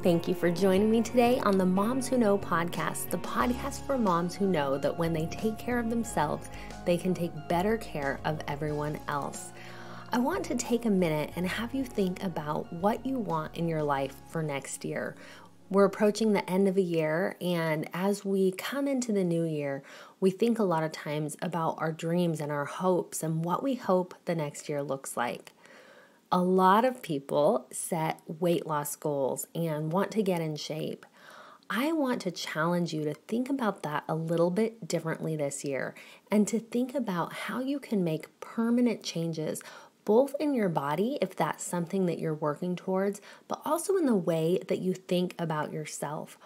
Thank you for joining me today on the Moms Who Know podcast, the podcast for moms who know that when they take care of themselves, they can take better care of everyone else. I want to take a minute and have you think about what you want in your life for next year. We're approaching the end of a year, and as we come into the new year, we think a lot of times about our dreams and our hopes and what we hope the next year looks like. A lot of people set weight loss goals and want to get in shape. I want to challenge you to think about that a little bit differently this year and to think about how you can make permanent changes both in your body, if that's something that you're working towards, but also in the way that you think about yourself.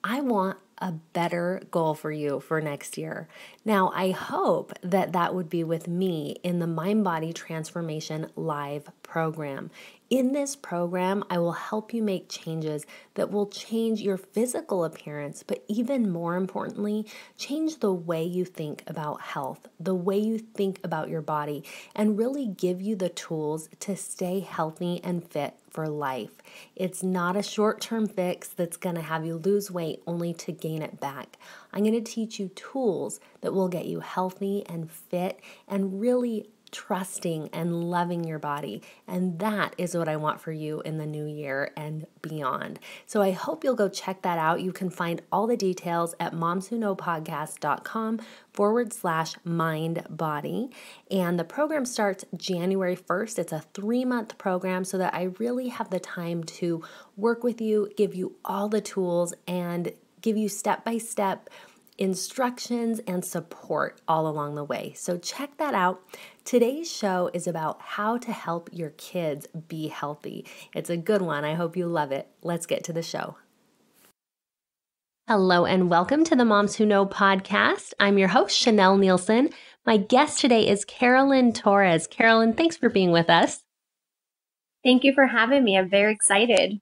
I want a better goal for you for next year. Now, I hope that that would be with me in the Mind Body Transformation Live program. In this program, I will help you make changes that will change your physical appearance, but even more importantly, change the way you think about health, the way you think about your body, and really give you the tools to stay healthy and fit for life. It's not a short-term fix that's going to have you lose weight only to gain it back. I'm going to teach you tools that will get you healthy and fit and really trusting and loving your body. And that is what I want for you in the new year and beyond. So I hope you'll go check that out. You can find all the details at momswhoknowpodcast.com/mindbody. And the program starts January 1st. It's a 3-month program so that I really have the time to work with you, give you all the tools, and give you step-by-step instructions and support all along the way. So check that out. Today's show is about how to help your kids be healthy. It's a good one. I hope you love it. Let's get to the show. Hello and welcome to the Moms Who Know podcast. I'm your host, Chanel Nielsen. My guest today is Carelyn Torres. Carelyn, thanks for being with us. Thank you for having me. I'm very excited.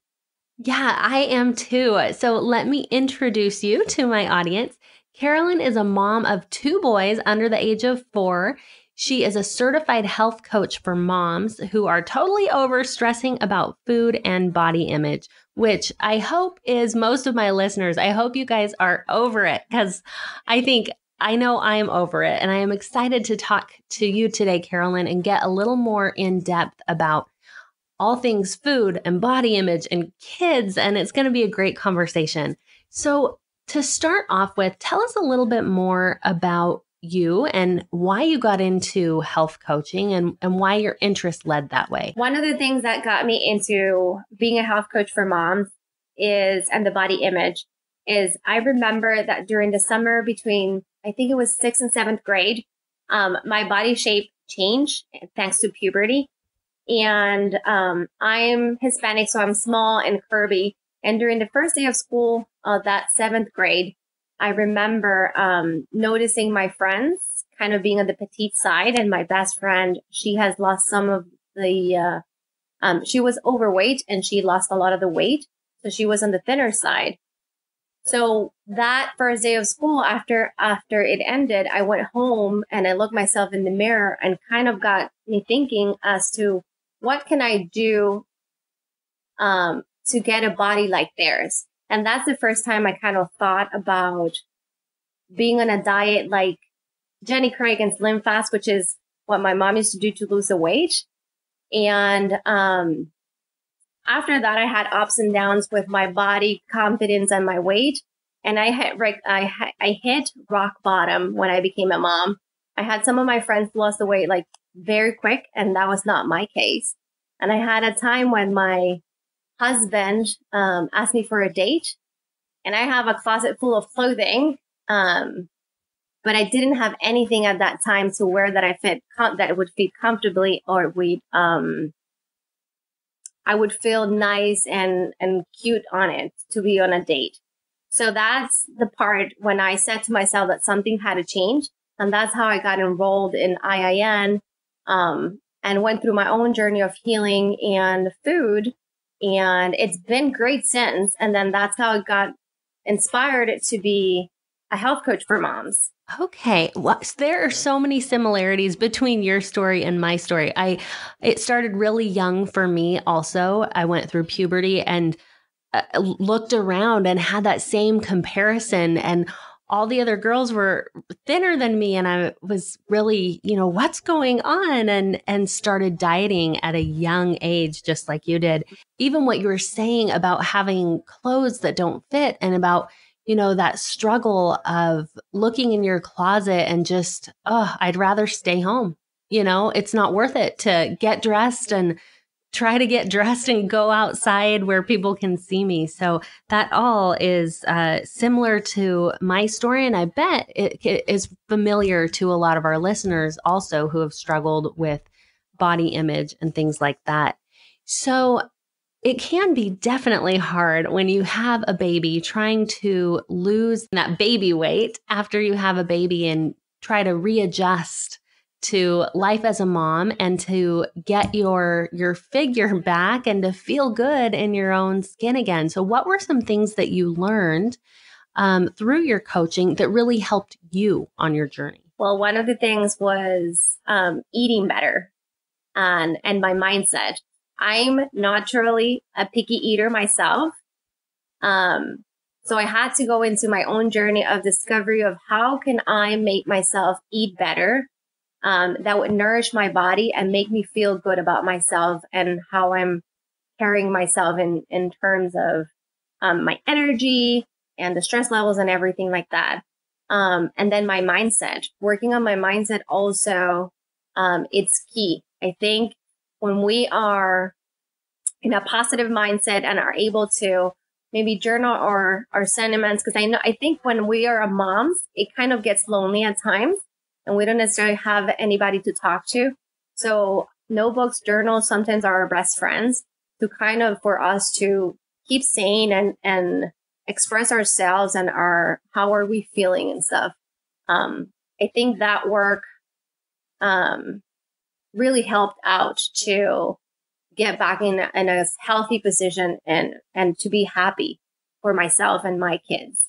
Yeah, I am too. So let me introduce you to my audience. Carelyn is a mom of 2 boys under the age of 4. She is a certified health coach for moms who are totally over stressing about food and body image, which I hope is most of my listeners. I hope you guys are over it because I know I am over it. And I am excited to talk to you today, Carelyn, and get a little more in depth about all things food and body image and kids. And it's going to be a great conversation. So to start off with, tell us a little bit more about you and why you got into health coaching and why your interest led that way. One of the things that got me into being a health coach for moms and the body image is I remember that during the summer between, I think it was 6th and 7th grade, my body shape changed thanks to puberty. And I'm Hispanic, so I'm small and curvy. And during the first day of school, that 7th grade, I remember noticing my friends kind of being on the petite side. And my best friend, she has lost some of the, she was overweight and she lost a lot of the weight. So she was on the thinner side. So that first day of school, after it ended, I went home and I looked myself in the mirror and kind of got me thinking as to what can I do to get a body like theirs. And that's the first time I kind of thought about being on a diet like Jenny Craig and Slim Fast, which is what my mom used to do to lose the weight. And after that, I had ups and downs with my body confidence and my weight. And I hit rock bottom when I became a mom. I had some of my friends lost the weight like very quick, and that was not my case. And I had a time when my husband asked me for a date, and I have a closet full of clothing, but I didn't have anything at that time to wear that would fit comfortably or I would feel nice and cute on it to be on a date. So that's the part when I said to myself that something had to change. And that's how I got enrolled in IIN and went through my own journey of healing and food. And it's been great since. And then that's how I got inspired to be a health coach for moms. Okay. Well, there are so many similarities between your story and my story. It started really young for me also. I went through puberty and looked around and had that same comparison, and all the other girls were thinner than me. And I was really, what's going on? And started dieting at a young age, just like you did. Even what you were saying about having clothes that don't fit and about, that struggle of looking in your closet and just, I'd rather stay home. It's not worth it to get dressed and try to get dressed and go outside where people can see me. So that all is similar to my story. And I bet it is familiar to a lot of our listeners also who have struggled with body image and things like that. So it can be definitely hard when you have a baby trying to lose that baby weight after you have a baby and try to readjust to life as a mom and to get your figure back and to feel good in your own skin again. So what were some things that you learned through your coaching that really helped you on your journey? Well, one of the things was eating better and my mindset. I'm naturally a picky eater myself. So I had to go into my own journey of discovery of how can I make myself eat better that would nourish my body and make me feel good about myself and how I'm carrying myself in terms of my energy and the stress levels and everything like that. And then my mindset, working on my mindset also, it's key. I think when we are in a positive mindset and are able to maybe journal our sentiments, because I think when we are a moms, it kind of gets lonely at times. And we don't necessarily have anybody to talk to. So notebooks, journals sometimes are our best friends to kind of for us to keep sane and express ourselves and how are we feeling and stuff. I think that work really helped out to get back in a healthy position and to be happy for myself and my kids.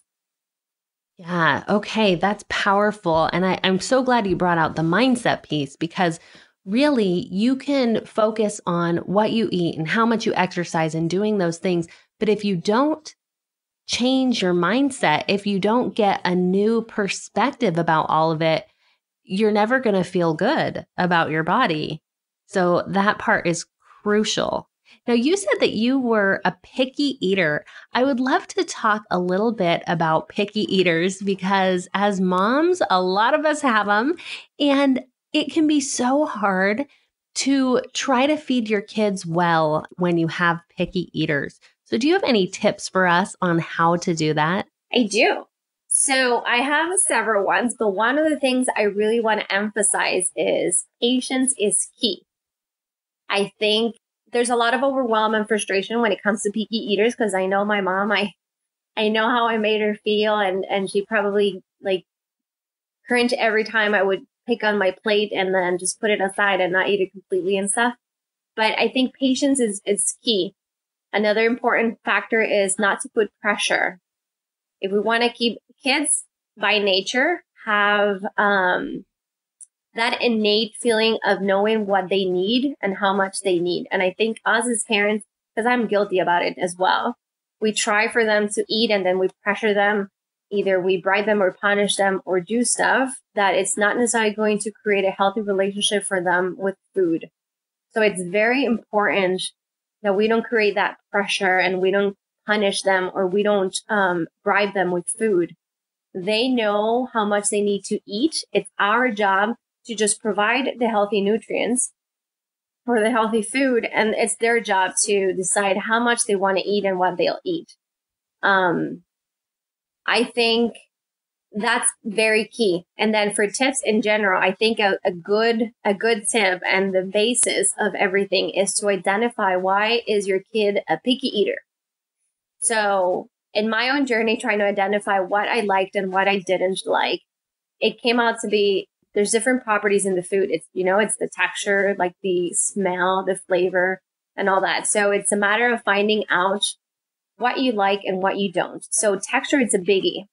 Yeah. Okay. That's powerful. And I'm so glad you brought out the mindset piece because really you can focus on what you eat and how much you exercise and doing those things. But if you don't change your mindset, if you don't get a new perspective about all of it, you're never going to feel good about your body. So that part is crucial. Now, you said that you were a picky eater. I would love to talk a little bit about picky eaters because as moms, a lot of us have them, and it can be so hard to try to feed your kids well when you have picky eaters. So do you have any tips for us on how to do that? I do. So I have several ones, but one of the things I really want to emphasize is patience is key. I think there's a lot of overwhelm and frustration when it comes to picky eaters because I know my mom, I know how I made her feel and she probably like cringe every time I would pick on my plate and then just put it aside and not eat it completely and stuff. But I think patience is key. Another important factor is not to put pressure. If we want to keep kids by nature have that innate feeling of knowing what they need and how much they need. And I think us as parents, because I'm guilty about it as well, we try for them to eat and then we pressure them. Either we bribe them or punish them or do stuff that it's not necessarily going to create a healthy relationship for them with food. So it's very important that we don't create that pressure and we don't punish them or we don't bribe them with food. They know how much they need to eat. It's our job to just provide the healthy nutrients or the healthy food. And it's their job to decide how much they want to eat and what they'll eat. I think that's very key. And then for tips in general, I think a good tip and the basis of everything is to identify why is your kid a picky eater. So in my own journey, trying to identify what I liked and what I didn't like, it came out to be there's different properties in the food. It's, it's the texture, like the smell, the flavor, and all that. So it's a matter of finding out what you like and what you don't. So texture, it's a biggie.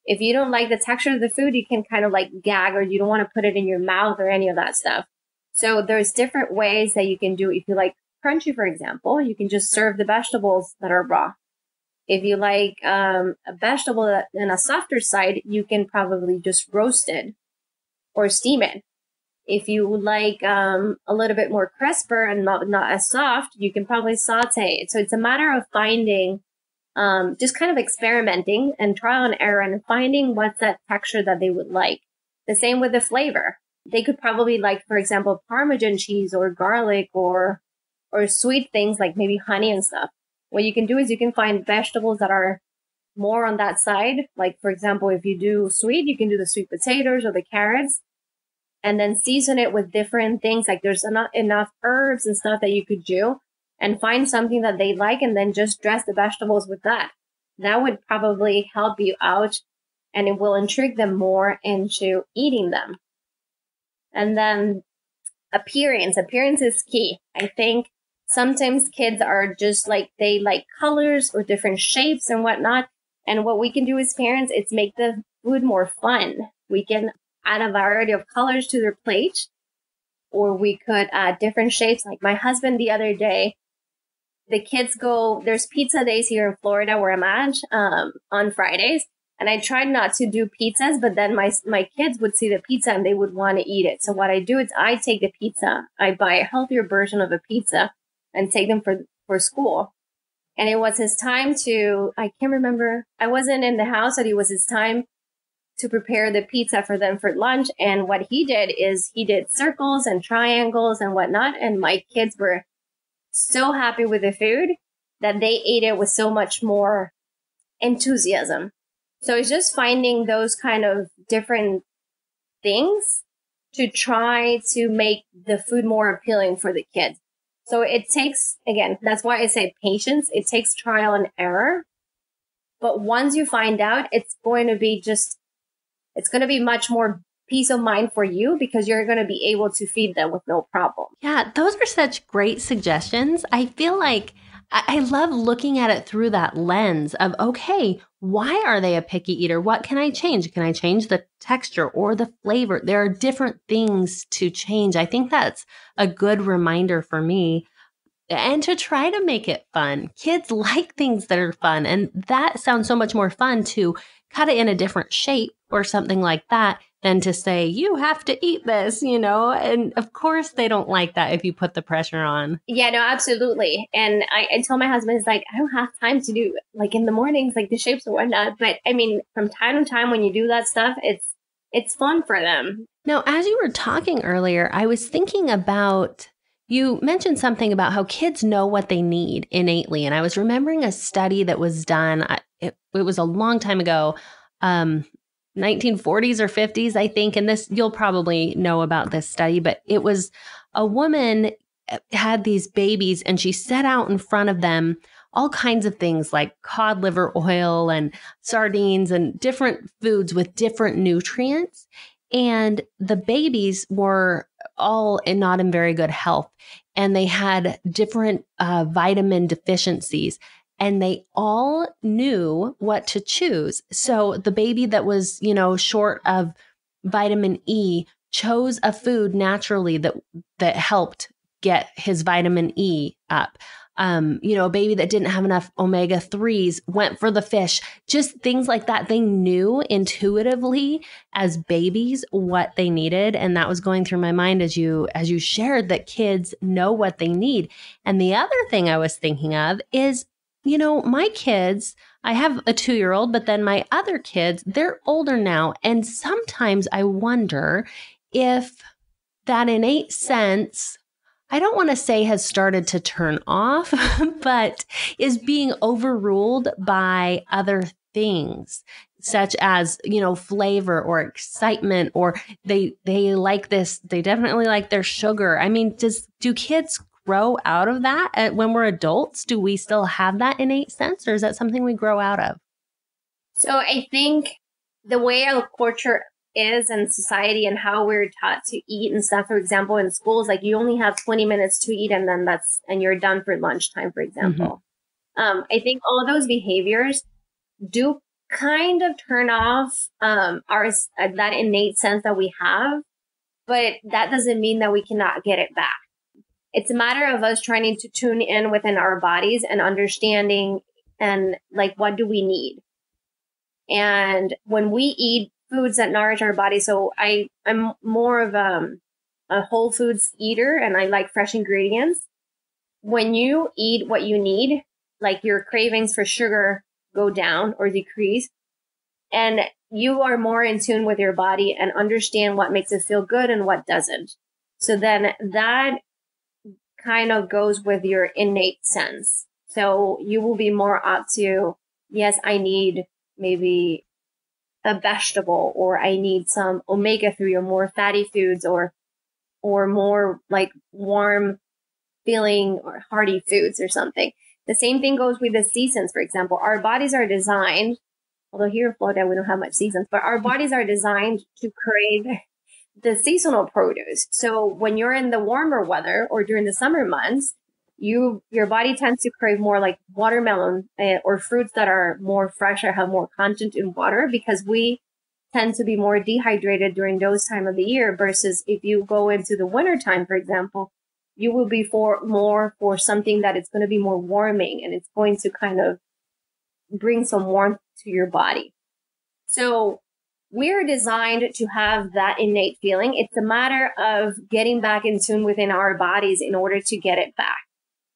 If you don't like the texture of the food, you can kind of like gag, or you don't want to put it in your mouth or any of that stuff. So there's different ways that you can do it. If you like crunchy, for example, you can just serve the vegetables that are raw. If you like a vegetable that in a softer side, you can probably just roast it or steam it. If you like a little bit more crisper and not as soft, you can probably saute it. So it's a matter of finding, just kind of experimenting and trial and error and finding what's that texture that they would like. The same with the flavor. They could probably like, for example, Parmesan cheese or garlic or sweet things like maybe honey and stuff. What you can do is you can find vegetables that are more on that side. Like, for example, if you do sweet, you can do the sweet potatoes or the carrots and then season it with different things. Like there's not enough herbs and stuff that you could do and find something that they like and then just dress the vegetables with that. That would probably help you out and it will intrigue them more into eating them. And then appearance is key. I think sometimes kids are just like, they like colors or different shapes and whatnot. And what we can do as parents is make the food more fun. We can add a variety of colors to their plate, or we could add different shapes. Like my husband the other day, the kids there's pizza days here in Florida where I'm at on Fridays. And I tried not to do pizzas, but then my kids would see the pizza and they would want to eat it. So what I do is I take the pizza, I buy a healthier version of a pizza and take them for school. And it was his time I can't remember, I wasn't in the house, but it was his time to prepare the pizza for them for lunch. And what he did is he did circles and triangles and whatnot. And my kids were so happy with the food that they ate it with so much more enthusiasm. So it's just finding those kind of different things to try to make the food more appealing for the kids. So it takes, again, that's why I say patience. It takes trial and error. But once you find out, it's going to be much more peace of mind for you because you're going to be able to feed them with no problem. Yeah, those are such great suggestions. I feel like I love looking at it through that lens of, okay, why are they a picky eater? What can I change? Can I change the texture or the flavor? There are different things to change. I think that's a good reminder for me. And to try to make it fun. Kids like things that are fun. And that sounds so much more fun to cut it in a different shape or something like that than to say, you have to eat this, and of course they don't like that if you put the pressure on. Yeah, no, absolutely. And I told my husband, it's like, I don't have time to do like in the mornings, like the shapes or whatnot. But I mean, from time to time when you do that stuff, it's fun for them. Now, as you were talking earlier, I was thinking about, you mentioned something about how kids know what they need innately. And I was remembering a study that was done. It was a long time ago, 1940s or 50s, I think. And this, you'll probably know about this study, but it was a woman had these babies and she set out in front of them all kinds of things like cod liver oil and sardines and different foods with different nutrients. And the babies were all not in very good health. And they had different vitamin deficiencies. And they all knew what to choose. So the baby that was, short of vitamin E chose a food naturally that helped get his vitamin E up. A baby that didn't have enough omega-3s went for the fish, just things like that. They knew intuitively as babies what they needed. And that was going through my mind as you shared that kids know what they need. And the other thing I was thinking of is, my kids, I have a 2-year-old, but then my other kids, they're older now. And sometimes I wonder if that innate sense, I don't want to say has started to turn off, but is being overruled by other things, such as, flavor or excitement, or they like this, they definitely like their sugar. I mean, do kids grow out of that when we're adults? Do we still have that innate sense, or is that something we grow out of? So I think the way our culture is and society and how we're taught to eat and stuff, for example, in schools, like you only have 20 minutes to eat and then and you're done for lunchtime, for example. I think all of those behaviors do kind of turn off that innate sense that we have, but that doesn't mean that we cannot get it back. It's a matter of us trying to tune in within our bodies and understanding and like, what do we need? And when we eat foods that nourish our body, so I'm more of a whole foods eater and I like fresh ingredients. When you eat what you need, like your cravings for sugar go down or decrease, and you are more in tune with your body and understand what makes it feel good and what doesn't. So then that kind of goes with your innate sense. So you will be more up to, yes, I need maybe a vegetable, or I need some omega-3 or more fatty foods, or more like warm feeling or hearty foods or something. The same thing goes with the seasons, for example. Our bodies are designed, although here in Florida, we don't have much seasons, but our bodies are designed to crave the seasonal produce. So when you're in the warmer weather or during the summer months, your body tends to crave more like watermelon or fruits that are more fresh or have more content in water, because we tend to be more dehydrated during those time of the year, versus if you go into the winter time, for example, you will be more for something that it's going to be more warming and it's going to kind of bring some warmth to your body. So we're designed to have that innate feeling. It's a matter of getting back in tune within our bodies in order to get it back.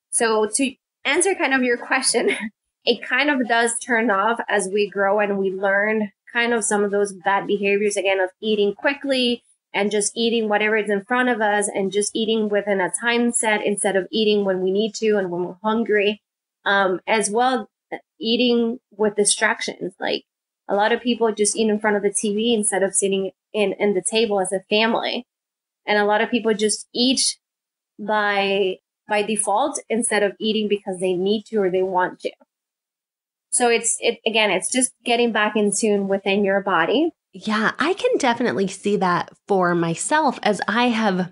So to answer kind of your question, it kind of does turn off as we grow and we learn kind of some of those bad behaviors, again, of eating quickly and just eating whatever is in front of us and just eating within a time set instead of eating when we need to and when we're hungry. As well, eating with distractions. Like a lot of people just eat in front of the TV instead of sitting in the table as a family. And a lot of people just eat by default instead of eating because they need to or they want to. So it's just getting back in tune within your body. Yeah, I can definitely see that for myself as I have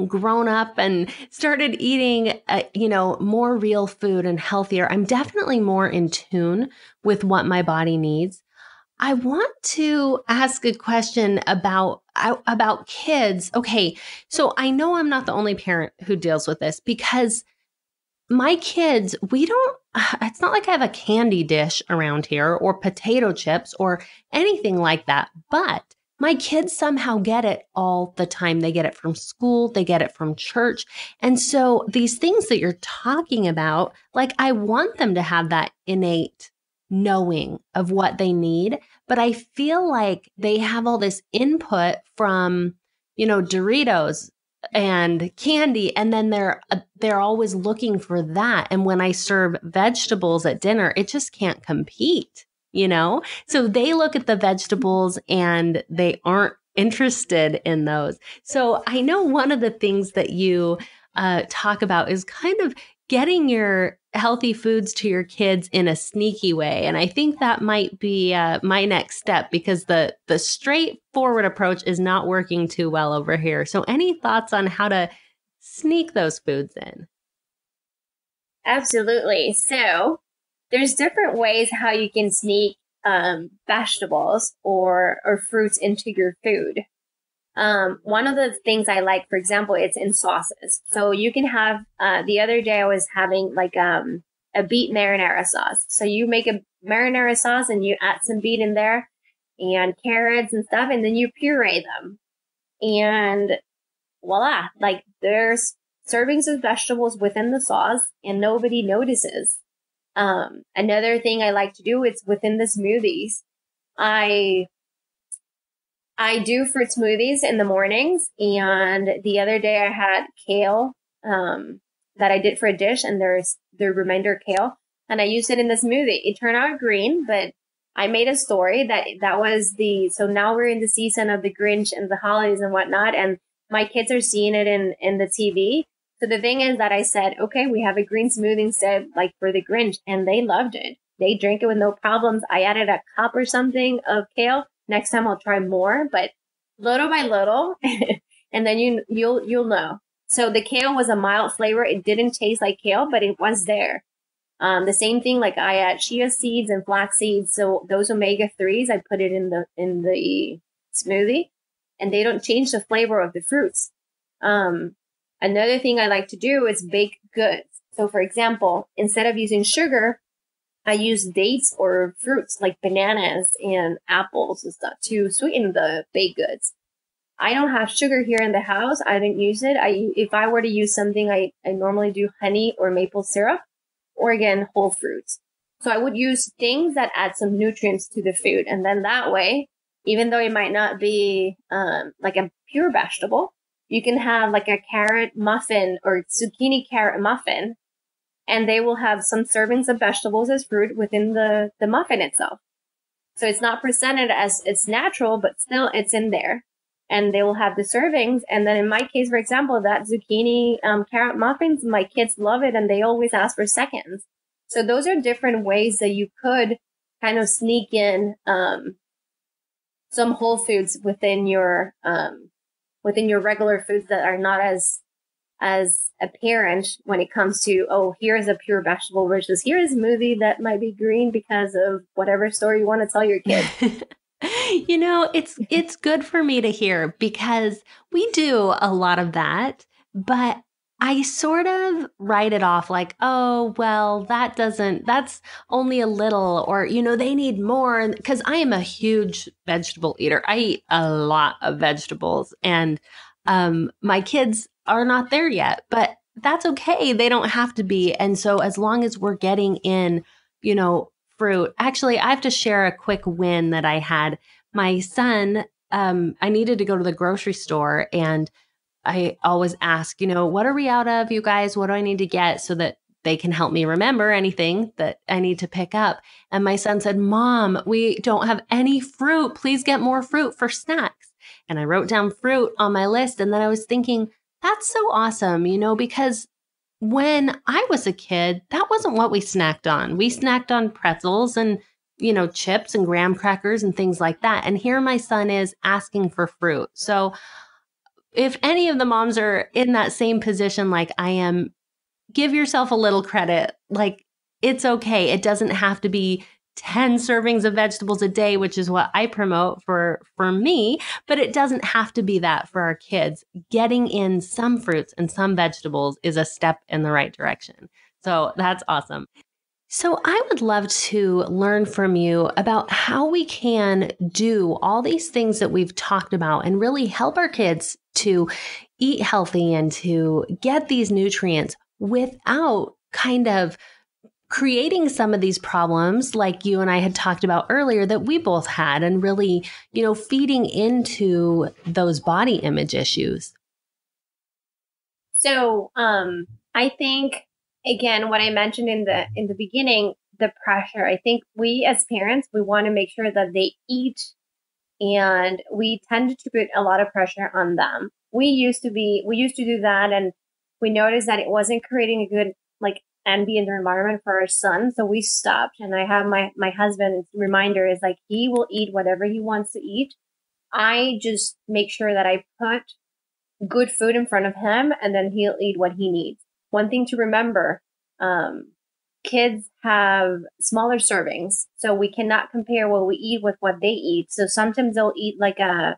grown up and started eating, more real food and healthier. I'm definitely more in tune with what my body needs. I want to ask a question about kids. Okay, so I know I'm not the only parent who deals with this, because my kids, it's not like I have a candy dish around here or potato chips or anything like that, but my kids somehow get it all the time. They get it from school, they get it from church. And so these things that you're talking about, like I want them to have that innate knowing of what they need, but I feel like they have all this input from, Doritos and candy, and then they're always looking for that. And when I serve vegetables at dinner, it just can't compete, So they look at the vegetables and they aren't interested in those. So I know one of the things that you talk about is kind of getting your healthy foods to your kids in a sneaky way. And I think that might be my next step, because the straightforward approach is not working too well over here. So any thoughts on how to sneak those foods in? Absolutely. So there's different ways how you can sneak vegetables or fruits into your food. One of the things I like, for example, it's in sauces. So you can have, the other day I was having like, a beet marinara sauce. So you make a marinara sauce and you add some beet in there and carrots and stuff, and then you puree them. And voila, like there's servings of vegetables within the sauce and nobody notices. Another thing I like to do is within the smoothies. I do fruit smoothies in the mornings, and the other day I had kale that I did for a dish, and there's the remainder kale, and I used it in the smoothie. It turned out green, but I made a story that was so now we're in the season of the Grinch and the holidays and whatnot, and my kids are seeing it in the TV. So the thing is that I said, okay, we have a green smoothie instead, like for the Grinch, and they loved it. They drank it with no problems. I added a cup or something of kale. Next time I'll try more, but little by little, and then you'll know. So the kale was a mild flavor. It didn't taste like kale, but it was there. The same thing, like I add chia seeds and flax seeds. So those omega-3s, I put it in the smoothie, and they don't change the flavor of the fruits. Another thing I like to do is bake goods. So for example, instead of using sugar, I use dates or fruits like bananas and apples and stuff to sweeten the baked goods. I don't have sugar here in the house. I don't use it. If I were to use something, I normally do honey or maple syrup, or again, whole fruits. So I would use things that add some nutrients to the food. And then that way, even though it might not be like a pure vegetable, you can have like a carrot muffin or zucchini carrot muffin, and they will have some servings of vegetables as fruit within the muffin itself. So it's not presented as it's natural, but still it's in there. And they will have the servings. And then in my case, for example, that zucchini carrot muffins, my kids love it, and they always ask for seconds. So those are different ways that you could kind of sneak in some whole foods within your regular foods that are not as apparent when it comes to, oh, here's a pure vegetable versus here's a smoothie that might be green because of whatever story you want to tell your kids. It's good for me to hear because we do a lot of that, but I sort of write it off like, oh, well, that's only a little, or, they need more, because I am a huge vegetable eater. I eat a lot of vegetables, and my kids are not there yet, but that's okay. They don't have to be. And so as long as we're getting in, fruit. Actually, I have to share a quick win that I had. My son, I needed to go to the grocery store, and I always ask, what are we out of, you guys? What do I need to get so that they can help me remember anything that I need to pick up? And my son said, Mom, we don't have any fruit. Please get more fruit for snacks. And I wrote down fruit on my list. And then I was thinking, that's so awesome, because when I was a kid, that wasn't what we snacked on. We snacked on pretzels and, chips and graham crackers and things like that. And here my son is asking for fruit. So if any of the moms are in that same position like I am, give yourself a little credit. Like, it's okay. It doesn't have to be 10 servings of vegetables a day, which is what I promote for me, but it doesn't have to be that for our kids. Getting in some fruits and some vegetables is a step in the right direction. So that's awesome. So I would love to learn from you about how we can do all these things that we've talked about and really help our kids to eat healthy and to get these nutrients without kind of creating some of these problems like you and I had talked about earlier that we both had, and really, feeding into those body image issues. So I think, again, what I mentioned in the beginning, the pressure, I think we as parents, we want to make sure that they eat, and we tend to put a lot of pressure on them. We used to do that, and we noticed that it wasn't creating a good ambient environment for our son. So we stopped, and I have my husband's reminder is like, he will eat whatever he wants to eat. I just make sure that I put good food in front of him, and then he'll eat what he needs. One thing to remember, kids have smaller servings, so we cannot compare what we eat with what they eat. So sometimes they'll eat like a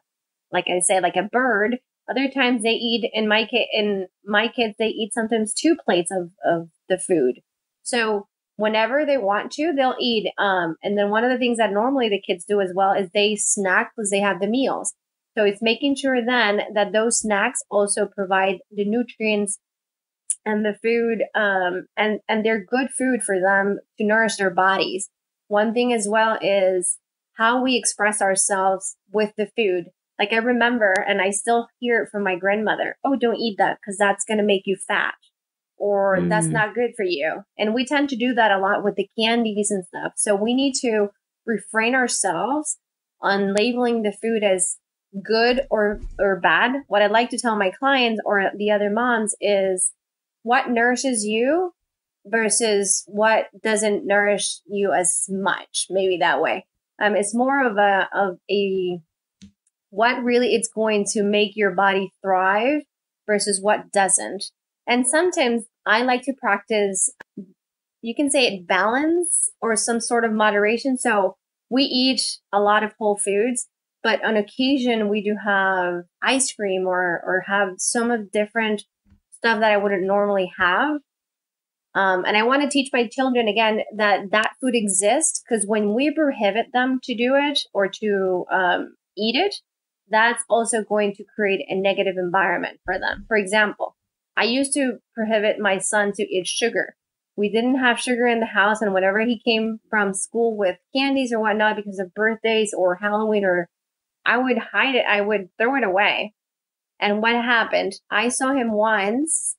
bird. Other times they eat, in my kids, they eat sometimes 2 plates of the food. So whenever they want to, they'll eat. And then one of the things that normally the kids do as well is they snack because they have the meals. So it's making sure then that those snacks also provide the nutrients and the food, and they're good food for them to nourish their bodies. One thing as well is how we express ourselves with the food. Like I remember, and I still hear it from my grandmother, oh, don't eat that because that's going to make you fat, or that's not good for you. And we tend to do that a lot with the candies and stuff. So we need to refrain ourselves on labeling the food as good or bad. What I like to tell my clients or the other moms is what nourishes you versus what doesn't nourish you as much, maybe that way. It's more of a what really it's going to make your body thrive versus what doesn't. And sometimes I like to practice you can say it balance or some sort of moderation. So we eat a lot of whole foods, but on occasion we do have ice cream or have some of different stuff that I wouldn't normally have. And I want to teach my children again that food exists, because when we prohibit them to do it or to eat it, that's also going to create a negative environment for them. For example, I used to prohibit my son to eat sugar. We didn't have sugar in the house, and whenever he came from school with candies or whatnot because of birthdays or Halloween, or I would hide it, I would throw it away. And what happened? I saw him once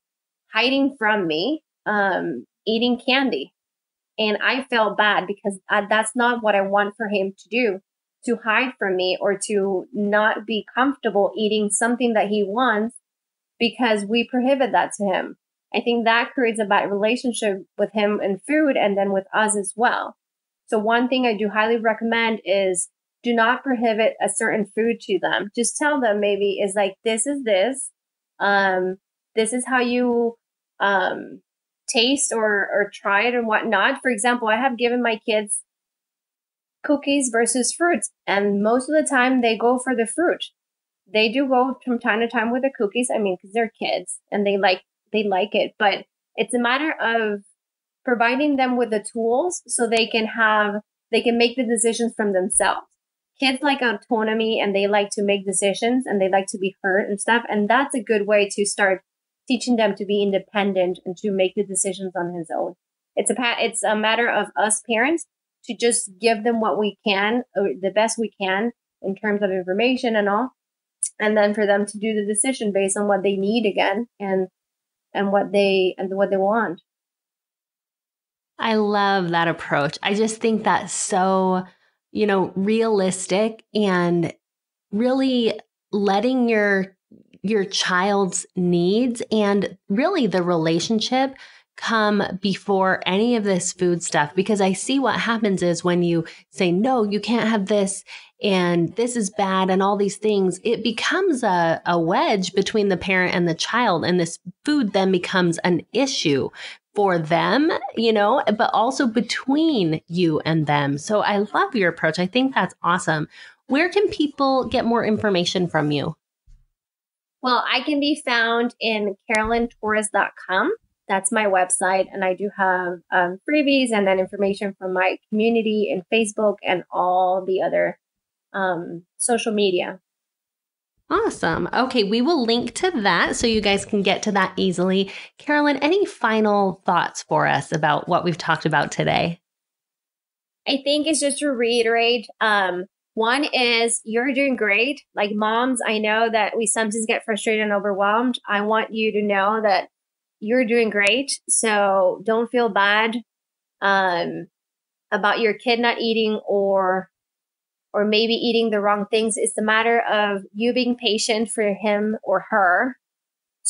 hiding from me, eating candy. And I felt bad because that's not what I want for him to do, to hide from me or to not be comfortable eating something that he wants because we prohibit that to him. I think that creates a bad relationship with him and food, and then with us as well. So one thing I do highly recommend is do not prohibit a certain food to them. Just tell them, maybe is like, this is this. This is how you taste or try it and whatnot. For example, I have given my kids cookies versus fruits, and most of the time they go for the fruit. They do go from time to time with the cookies. I mean, because they're kids and they like it, but it's a matter of providing them with the tools so they can make the decisions from themselves. Kids like autonomy, and they like to make decisions, and they like to be heard and stuff. And that's a good way to start teaching them to be independent and to make the decisions on his own. It's a matter of us parents to just give them what we can, or the best we can in terms of information and all. And then for them to do the decision based on what they need again and what they want. I love that approach. I just think that's so, realistic, and really letting your child's needs and really the relationship come before any of this food stuff. Because I see what happens is when you say, no, you can't have this, and this is bad, and all these things, it becomes a wedge between the parent and the child. And this food then becomes an issue for them, but also between you and them. So I love your approach. I think that's awesome. Where can people get more information from you? Well, I can be found in CarelynTorres.com. That's my website. And I do have freebies and then information from my community in Facebook and all the other social media. Awesome. Okay, we will link to that so you guys can get to that easily. Carelyn, any final thoughts for us about what we've talked about today? I think it's just to reiterate. One is you're doing great. Like moms, I know that we sometimes get frustrated and overwhelmed. I want you to know that you're doing great. So don't feel bad about your kid not eating or maybe eating the wrong things. It's a matter of you being patient for him or her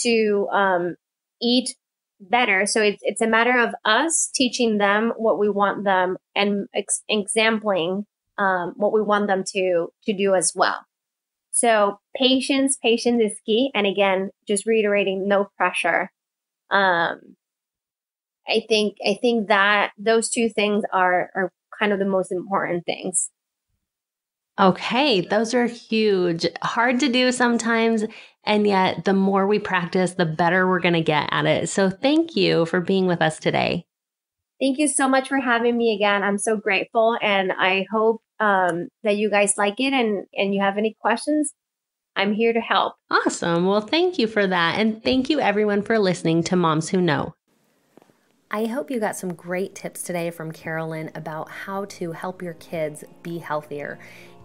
to eat better. So it's a matter of us teaching them what we want them and exempling what we want them to do as well. So patience is key. And again, just reiterating, no pressure. I think that those two things are kind of the most important things. Okay, those are huge. Hard to do sometimes, and yet the more we practice, the better we're going to get at it. So thank you for being with us today. Thank you so much for having me again. I'm so grateful, and I hope that you guys like it, and you have any questions, I'm here to help. Awesome. Well, thank you for that. And thank you everyone for listening to Moms Who Know. I hope you got some great tips today from Carelyn about how to help your kids be healthier.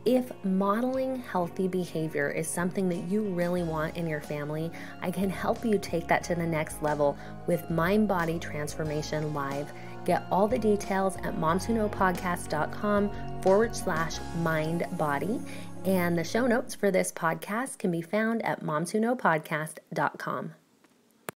If modeling healthy behavior is something that you really want in your family, I can help you take that to the next level with Mind Body Transformation Live. Get all the details at momswhoknowpodcast.com/mindbody. And the show notes for this podcast can be found at momswhoknowpodcast.com.